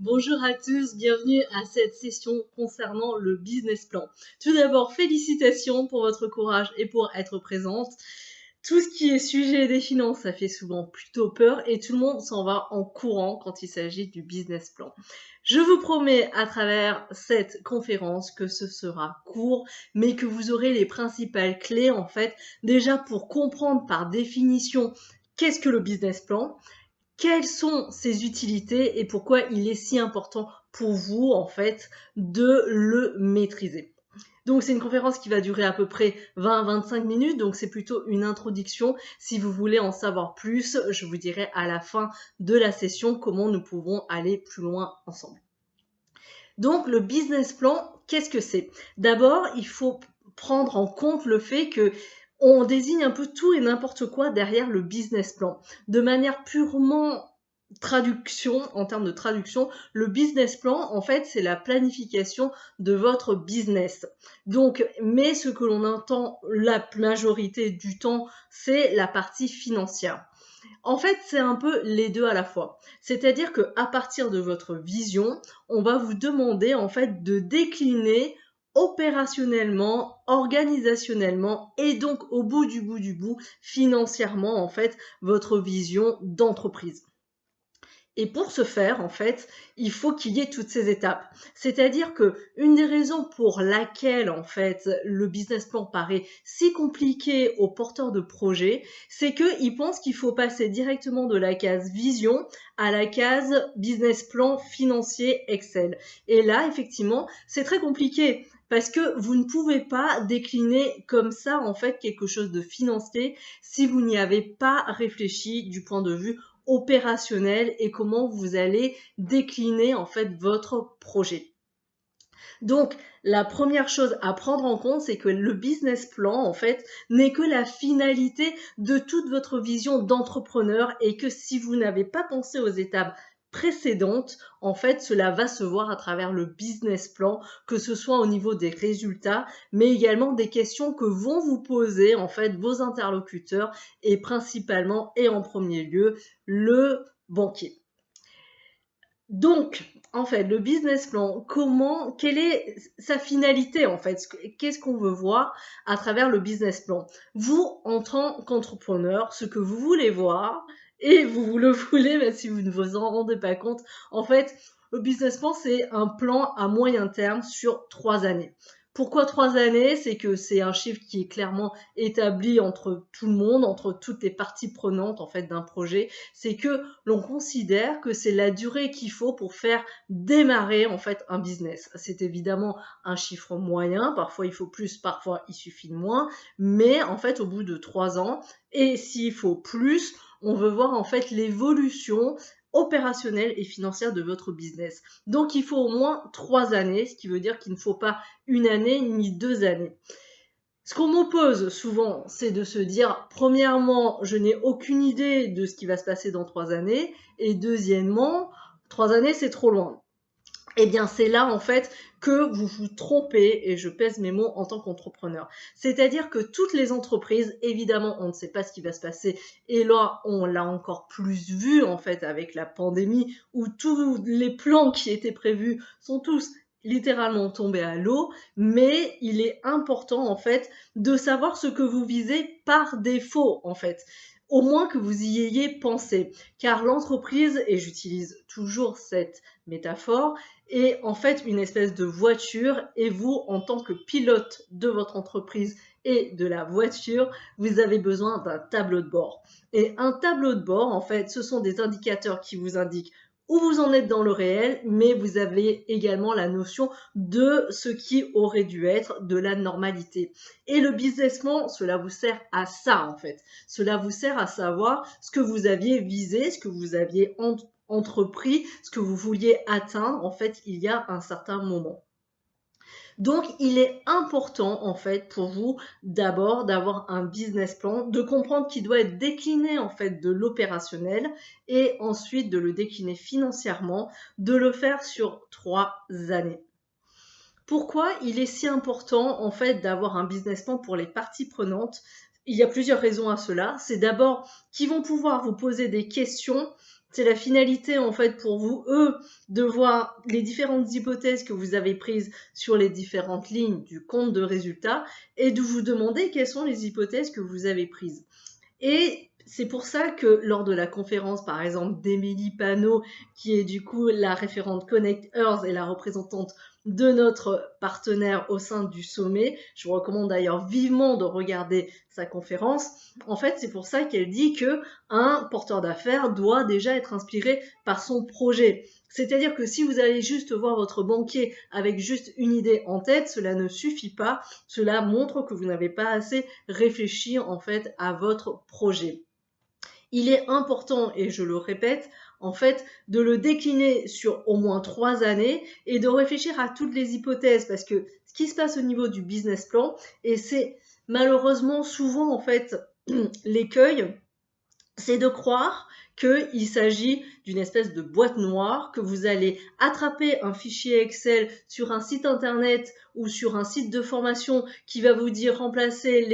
Bonjour à tous, bienvenue à cette session concernant le business plan. Tout d'abord, félicitations pour votre courage et pour être présente. Tout ce qui est sujet des finances, ça fait souvent plutôt peur et tout le monde s'en va en courant quand il s'agit du business plan. Je vous promets à travers cette conférence que ce sera court, mais que vous aurez les principales clés en fait, déjà pour comprendre par définition qu'est-ce que le business plan, quelles sont ses utilités et pourquoi il est si important pour vous, en fait, de le maîtriser. Donc, c'est une conférence qui va durer à peu près 20-25 minutes, donc c'est plutôt une introduction. Si vous voulez en savoir plus, je vous dirai à la fin de la session comment nous pouvons aller plus loin ensemble. Donc, le business plan, qu'est-ce que c'est? D'abord, il faut prendre en compte le fait que on désigne un peu tout et n'importe quoi derrière le business plan. De manière purement traduction, en termes de traduction, le business plan, en fait, c'est la planification de votre business. Donc, mais ce que l'on entend la majorité du temps, c'est la partie financière. En fait, c'est un peu les deux à la fois. C'est-à-dire que à partir de votre vision, on va vous demander en fait de décliner opérationnellement, organisationnellement et donc au bout du bout, financièrement en fait, votre vision d'entreprise. Et pour ce faire, en fait, il faut qu'il y ait toutes ces étapes. C'est-à-dire que une des raisons pour laquelle, en fait, le business plan paraît si compliqué aux porteurs de projets, c'est qu'ils pensent qu'il faut passer directement de la case vision à la case business plan financier Excel. Et là, effectivement, c'est très compliqué parce que vous ne pouvez pas décliner comme ça, en fait, quelque chose de financier si vous n'y avez pas réfléchi du point de vue opérationnel et comment vous allez décliner en fait votre projet. Donc, la première chose à prendre en compte, c'est que le business plan, en fait, n'est que la finalité de toute votre vision d'entrepreneur et que si vous n'avez pas pensé aux étapes précédentes, en fait, cela va se voir à travers le business plan, que ce soit au niveau des résultats, mais également des questions que vont vous poser, en fait, vos interlocuteurs et principalement et en premier lieu, le banquier. Donc, en fait, le business plan, quelle est sa finalité en fait? Qu'est-ce qu'on veut voir à travers le business plan? Vous, en tant qu'entrepreneur, ce que vous voulez voir, et vous le voulez, même si vous ne vous en rendez pas compte, en fait, le business plan, c'est un plan à moyen terme sur 3 années. Pourquoi 3 années? C'est que c'est un chiffre qui est clairement établi entre tout le monde, entre toutes les parties prenantes en fait d'un projet. C'est que l'on considère que c'est la durée qu'il faut pour faire démarrer en fait un business. C'est évidemment un chiffre moyen, parfois il faut plus, parfois il suffit de moins, mais en fait au bout de 3 ans, et s'il faut plus, on veut voir en fait l'évolution opérationnelle et financière de votre business. Donc il faut au moins 3 années, ce qui veut dire qu'il ne faut pas une année ni 2 années. Ce qu'on m'oppose souvent, c'est de se dire, premièrement, je n'ai aucune idée de ce qui va se passer dans 3 années, et deuxièmement, 3 années, c'est trop loin. Eh bien, c'est là, en fait, que vous vous trompez, et je pèse mes mots en tant qu'entrepreneur. C'est-à-dire que toutes les entreprises, évidemment, on ne sait pas ce qui va se passer, et là, on l'a encore plus vu, en fait, avec la pandémie, où tous les plans qui étaient prévus sont tous littéralement tombés à l'eau, mais il est important, en fait, de savoir ce que vous visez par défaut, en fait. Au moins que vous y ayez pensé. Car l'entreprise, et j'utilise toujours cette métaphore, est en fait une espèce de voiture et vous, en tant que pilote de votre entreprise et de la voiture, vous avez besoin d'un tableau de bord. Et un tableau de bord, en fait, ce sont des indicateurs qui vous indiquent où vous en êtes dans le réel, mais vous avez également la notion de ce qui aurait dû être de la normalité. Et le business plan, cela vous sert à ça, en fait. Cela vous sert à savoir ce que vous aviez visé, ce que vous aviez entrepris, ce que vous vouliez atteindre, en fait, il y a un certain moment. Donc, il est important, en fait, pour vous, d'abord, d'avoir un business plan, de comprendre qu'il doit être décliné, en fait, de l'opérationnel et ensuite de le décliner financièrement, de le faire sur 3 années. Pourquoi il est si important, en fait, d'avoir un business plan pour les parties prenantes? Il y a plusieurs raisons à cela. C'est d'abord qu'ils vont pouvoir vous poser des questions c'est la finalité en fait pour vous, de voir les différentes hypothèses que vous avez prises sur les différentes lignes du compte de résultat et de vous demander quelles sont les hypothèses que vous avez prises. Et c'est pour ça que lors de la conférence, par exemple, d'Émilie Panot, qui est du coup la référente Connect Earth et la représentante de notre partenaire au sein du sommet, je vous recommande d'ailleurs vivement de regarder sa conférence. En fait, c'est pour ça qu'elle dit que un porteur d'affaires doit déjà être inspiré par son projet. C'est-à-dire que si vous allez juste voir votre banquier avec juste une idée en tête, cela ne suffit pas. Cela montre que vous n'avez pas assez réfléchi en fait à votre projet. Il est important, et je le répète, en fait, de le décliner sur au moins 3 années et de réfléchir à toutes les hypothèses parce que ce qui se passe au niveau du business plan, et c'est malheureusement souvent en fait l'écueil, c'est de croire qu'il s'agit d'une espèce de boîte noire, que vous allez attraper un fichier Excel sur un site internet ou sur un site de formation qui va vous dire remplacer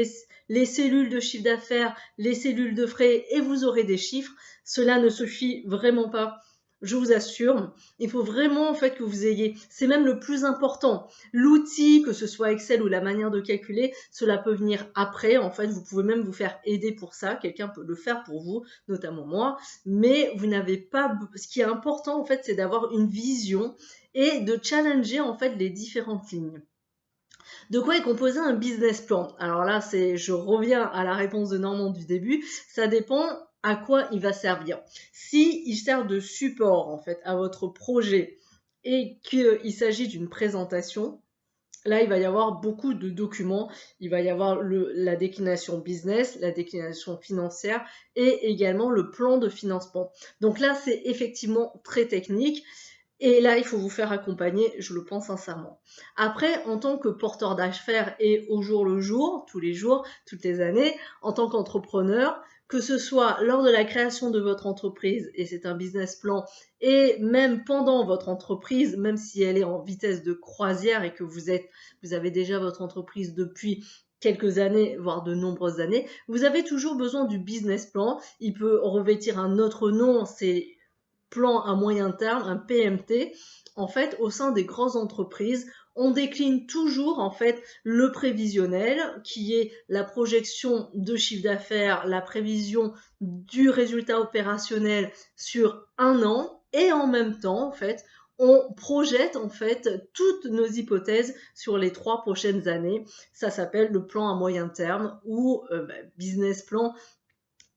les cellules de chiffre d'affaires, les cellules de frais et vous aurez des chiffres. Cela ne suffit vraiment pas. Je vous assure, il faut vraiment en fait que vous ayez, c'est même le plus important, l'outil, que ce soit Excel ou la manière de calculer, cela peut venir après, en fait, vous pouvez même vous faire aider pour ça, quelqu'un peut le faire pour vous, notamment moi, mais vous n'avez pas, ce qui est important en fait, c'est d'avoir une vision et de challenger en fait les différentes lignes. De quoi est composé un business plan? Alors là, je reviens à la réponse de Normand du début, ça dépend à quoi il va servir. Si il sert de support en fait à votre projet et qu'il s'agit d'une présentation, là, il va y avoir beaucoup de documents. Il va y avoir la déclination business, la déclination financière et également le plan de financement. Donc là, c'est effectivement très technique. Et là, il faut vous faire accompagner, je le pense sincèrement. Après, en tant que porteur d'affaires et au jour le jour, tous les jours, toutes les années, en tant qu'entrepreneur, que ce soit lors de la création de votre entreprise, et c'est un business plan, et même pendant votre entreprise, même si elle est en vitesse de croisière et que vous avez déjà votre entreprise depuis quelques années, voire de nombreuses années, vous avez toujours besoin du business plan. Il peut revêtir un autre nom, c'est plan à moyen terme, un PMT. En fait, au sein des grandes entreprises, on décline toujours en fait le prévisionnel qui est la projection de chiffre d'affaires, la prévision du résultat opérationnel sur un an et en même temps en fait on projette en fait toutes nos hypothèses sur les 3 prochaines années. Ça s'appelle le plan à moyen terme ou business plan.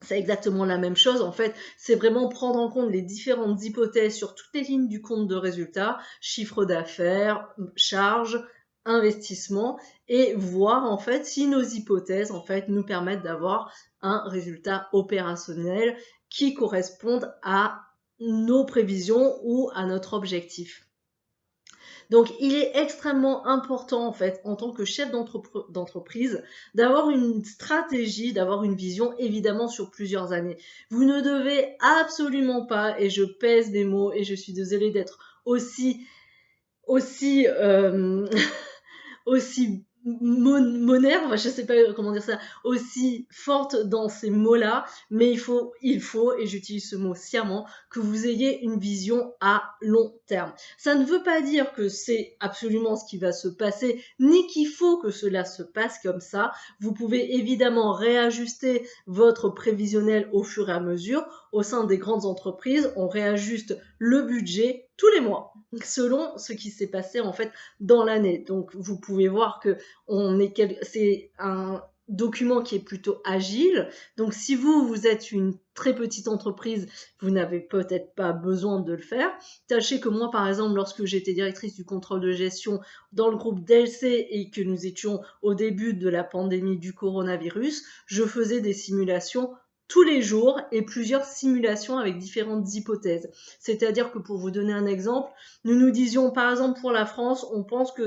C'est exactement la même chose. En fait, c'est vraiment prendre en compte les différentes hypothèses sur toutes les lignes du compte de résultat, chiffre d'affaires, charges, investissement, et voir en fait si nos hypothèses en fait nous permettent d'avoir un résultat opérationnel qui corresponde à nos prévisions ou à notre objectif. Donc, il est extrêmement important, en fait, en tant que chef d'entreprise, d'avoir une stratégie, d'avoir une vision, évidemment, sur plusieurs années. Vous ne devez absolument pas, et je pèse mes mots, et je suis désolée d'être aussi aussi monaire, enfin, je sais pas comment dire ça, aussi forte dans ces mots-là, mais il faut, et j'utilise ce mot sciemment, que vous ayez une vision à long terme. Ça ne veut pas dire que c'est absolument ce qui va se passer, ni qu'il faut que cela se passe comme ça. Vous pouvez évidemment réajuster votre prévisionnel au fur et à mesure. Au sein des grandes entreprises, on réajuste le budget tous les mois, selon ce qui s'est passé en fait dans l'année. Donc vous pouvez voir que c'est un document qui est plutôt agile. Donc si vous êtes une très petite entreprise, vous n'avez peut-être pas besoin de le faire. Sachez que moi, par exemple, lorsque j'étais directrice du contrôle de gestion dans le groupe DLC et que nous étions au début de la pandémie du coronavirus, je faisais des simulations tous les jours et plusieurs simulations avec différentes hypothèses. C'est-à-dire que pour vous donner un exemple, nous disions par exemple pour la France, on pense que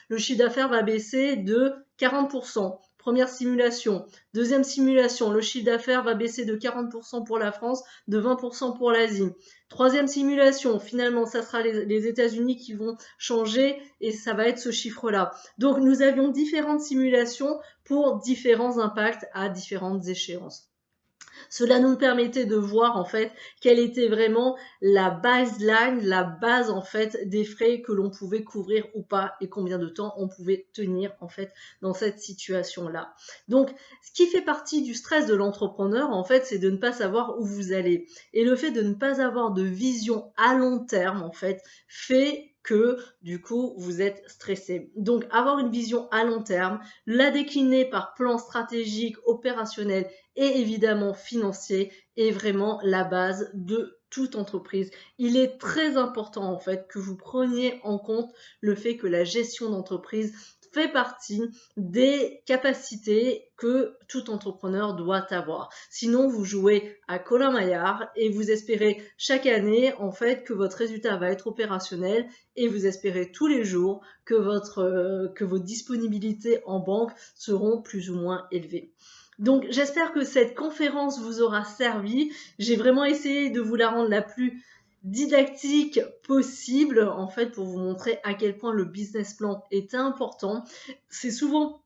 le chiffre d'affaires va baisser de 40%. Première simulation. Deuxième simulation, le chiffre d'affaires va baisser de 40% pour la France, de 20% pour l'Asie. Troisième simulation, finalement, ça sera les États-Unis qui vont changer et ça va être ce chiffre-là. Donc, nous avions différentes simulations pour différents impacts à différentes échéances. Cela nous permettait de voir en fait quelle était vraiment la baseline, la base en fait des frais que l'on pouvait couvrir ou pas et combien de temps on pouvait tenir en fait dans cette situation-là. Donc, ce qui fait partie du stress de l'entrepreneur en fait, c'est de ne pas savoir où vous allez. Et le fait de ne pas avoir de vision à long terme en fait fait que du coup vous êtes stressé. Donc avoir une vision à long terme, la décliner par plan stratégique, opérationnel et évidemment financier est vraiment la base de toute entreprise. Il est très important en fait que vous preniez en compte le fait que la gestion d'entreprise fait partie des capacités que tout entrepreneur doit avoir. Sinon, vous jouez à Colin Maillard et vous espérez chaque année en fait que votre résultat va être opérationnel et vous espérez tous les jours que vos disponibilités en banque seront plus ou moins élevées. Donc j'espère que cette conférence vous aura servi. J'ai vraiment essayé de vous la rendre la plus didactique possible, en fait, pour vous montrer à quel point le business plan est important. C'est souvent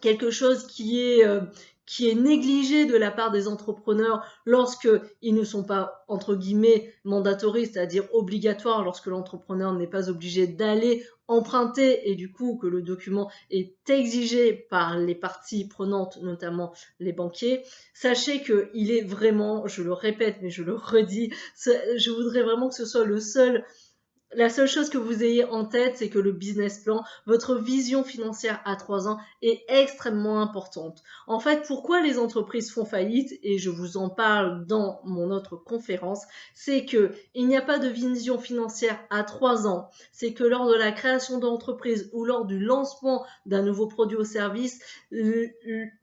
quelque chose qui est négligé de la part des entrepreneurs lorsqu'ils ne sont pas, entre guillemets, mandatory, c'est-à-dire obligatoires, lorsque l'entrepreneur n'est pas obligé d'aller emprunter et du coup que le document est exigé par les parties prenantes, notamment les banquiers. Sachez qu'il est vraiment, je le répète mais je le redis, je voudrais vraiment que ce soit la seule chose que vous ayez en tête, c'est que le business plan, votre vision financière à 3 ans est extrêmement importante. En fait, pourquoi les entreprises font faillite, et je vous en parle dans mon autre conférence, c'est que il n'y a pas de vision financière à 3 ans. C'est que lors de la création d'entreprise ou lors du lancement d'un nouveau produit ou service,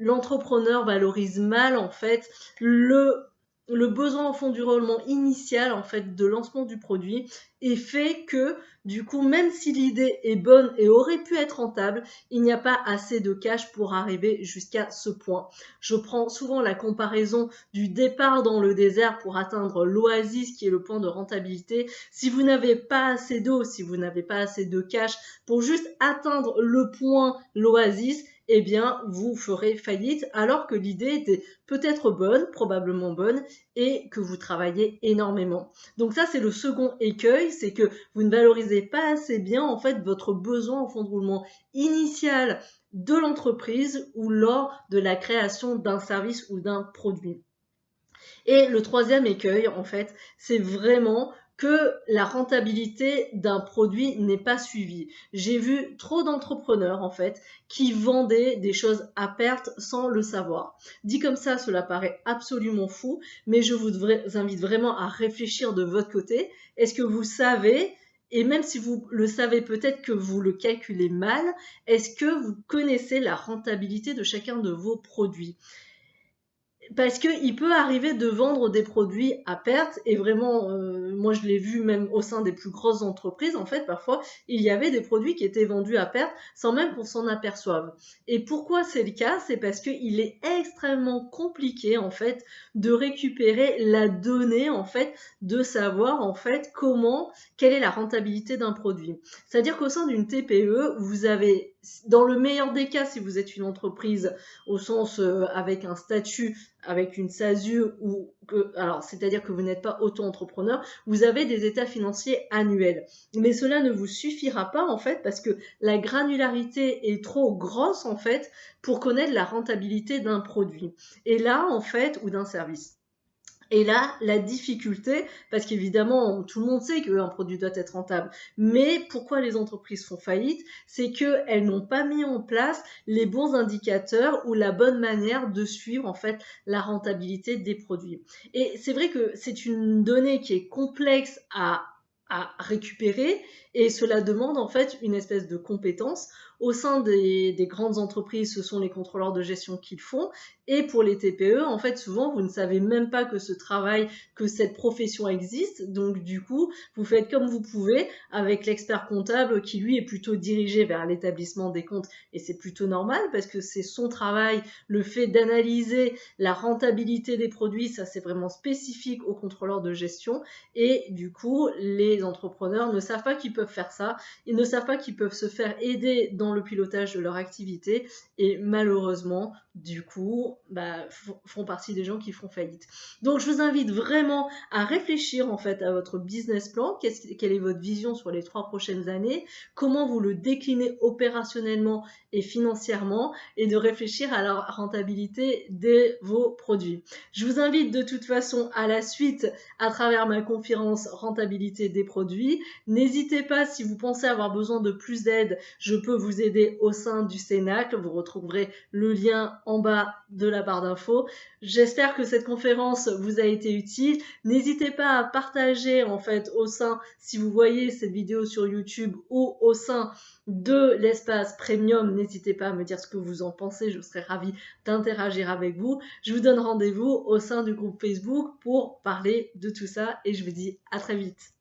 l'entrepreneur valorise mal, en fait, le besoin au fond du roulement initial en fait de lancement du produit et fait que du coup même si l'idée est bonne et aurait pu être rentable, il n'y a pas assez de cash pour arriver jusqu'à ce point. Je prends souvent la comparaison du départ dans le désert pour atteindre l'oasis qui est le point de rentabilité. Si vous n'avez pas assez d'eau, si vous n'avez pas assez de cash pour juste atteindre le point, l'oasis, eh bien, vous ferez faillite alors que l'idée était peut-être bonne, probablement bonne, et que vous travaillez énormément. Donc ça, c'est le second écueil, c'est que vous ne valorisez pas assez bien, en fait, votre besoin en fonds de roulement initial de l'entreprise ou lors de la création d'un service ou d'un produit. Et le troisième écueil, en fait, c'est vraiment que la rentabilité d'un produit n'est pas suivie. J'ai vu trop d'entrepreneurs, en fait, qui vendaient des choses à perte sans le savoir. Dit comme ça, cela paraît absolument fou, mais je vous invite vraiment à réfléchir de votre côté. Est-ce que vous savez, et même si vous le savez peut-être que vous le calculez mal, est-ce que vous connaissez la rentabilité de chacun de vos produits ? Parce qu'il peut arriver de vendre des produits à perte et vraiment, moi je l'ai vu même au sein des plus grosses entreprises, en fait, parfois, il y avait des produits qui étaient vendus à perte sans même qu'on s'en aperçoive. Et pourquoi c'est le cas? C'est parce qu'il est extrêmement compliqué, en fait, de récupérer la donnée, en fait, de savoir, en fait, quelle est la rentabilité d'un produit. C'est-à-dire qu'au sein d'une TPE, vous avez, dans le meilleur des cas, si vous êtes une entreprise au sens avec un statut, avec une SASU alors c'est-à-dire que vous n'êtes pas auto-entrepreneur, vous avez des états financiers annuels. Mais cela ne vous suffira pas en fait parce que la granularité est trop grosse en fait pour connaître la rentabilité d'un produit. Et là en fait, ou d'un service. Et là, la difficulté, parce qu'évidemment, tout le monde sait qu'un produit doit être rentable, mais pourquoi les entreprises font faillite? C'est qu'elles n'ont pas mis en place les bons indicateurs ou la bonne manière de suivre en fait la rentabilité des produits. Et c'est vrai que c'est une donnée qui est complexe à récupérer et cela demande en fait une espèce de compétence. Au sein des grandes entreprises, ce sont les contrôleurs de gestion qui le font. Et pour les TPE, en fait, souvent, vous ne savez même pas que ce travail, que cette profession existe. Donc, du coup, vous faites comme vous pouvez avec l'expert comptable qui, lui, est plutôt dirigé vers l'établissement des comptes. Et c'est plutôt normal parce que c'est son travail, le fait d'analyser la rentabilité des produits, ça, c'est vraiment spécifique aux contrôleurs de gestion. Et du coup, les entrepreneurs ne savent pas qu'ils peuvent faire ça. Ils ne savent pas qu'ils peuvent se faire aider dans le pilotage de leur activité et malheureusement, du coup, font partie des gens qui font faillite. Donc, je vous invite vraiment à réfléchir en fait à votre business plan. Quelle est votre vision sur les 3 prochaines années? Comment vous le déclinez opérationnellement et financièrement, et de réfléchir à la rentabilité de vos produits. Je vous invite de toute façon à la suite à travers ma conférence rentabilité des produits. N'hésitez pas, si vous pensez avoir besoin de plus d'aide, je peux vous aider au sein du Cénacle. Vous retrouverez le lien en bas de la barre d'infos. J'espère que cette conférence vous a été utile. N'hésitez pas à partager en fait au sein, si vous voyez cette vidéo sur YouTube ou au sein de l'espace premium, n'hésitez pas à me dire ce que vous en pensez, je serai ravie d'interagir avec vous. Je vous donne rendez-vous au sein du groupe Facebook pour parler de tout ça et je vous dis à très vite.